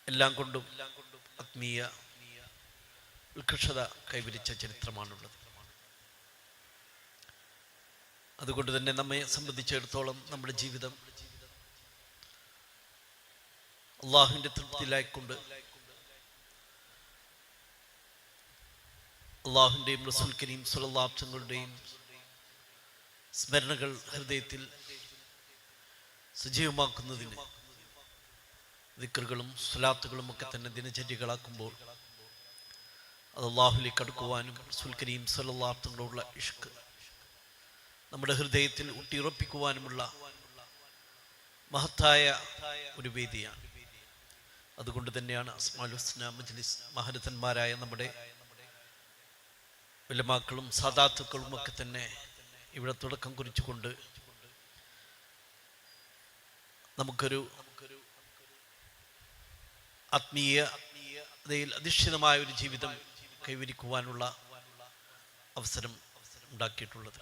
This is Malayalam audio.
എല്ലാം കൊണ്ടും ആത്മീയ ഉത്കർഷത കൈവരിച്ച ചരിത്രമാണുള്ളത്. അതുകൊണ്ട് തന്നെ നമ്മെ സംബന്ധിച്ചിടത്തോളം നമ്മുടെ ജീവിതം അള്ളാഹുവിൻ്റെ തൃപ്തിയിലായിക്കൊണ്ട് അള്ളാഹുവിൻ്റെയും റസൂൽ കരീം സ്വല്ലല്ലാഹു അലൈഹി വസല്ലമയുടെയും സ്മരണകൾ ഹൃദയത്തിൽ സജീവമാക്കുന്നതിന് ദിക്റുകളും സ്വലാത്തുകളും ഒക്കെ തന്നെ ദിനചര്യകളാക്കുമ്പോൾ അത് അള്ളാഹുവിലേക്ക് അടുക്കുവാനും റസൂൽ കരീം സ്വല്ലല്ലാഹു അലൈഹി വസല്ലമയോടുള്ള ഇഷ്ക് നമ്മുടെ ഹൃദയത്തിൽ ഊട്ടിയുറപ്പിക്കുവാനുമുള്ള മഹത്തായ ഒരു വേദിയാണ്. അതുകൊണ്ട് തന്നെയാണ് അസ്മാഉൽ ഹുസ്ന മജ്ലിസ് മഹരഥന്മാരായ നമ്മുടെ ഉലമാക്കളും സാദാത്തുക്കളും ഒക്കെ തന്നെ ഇവിടെ തുടക്കം കുറിച്ചുകൊണ്ട് നമുക്കൊരു ആത്മീയതയിൽ അധിഷ്ഠിതമായ ഒരു ജീവിതം കൈവരിക്കുവാനുള്ള അവസരം ഉണ്ടാക്കിയിട്ടുള്ളത്.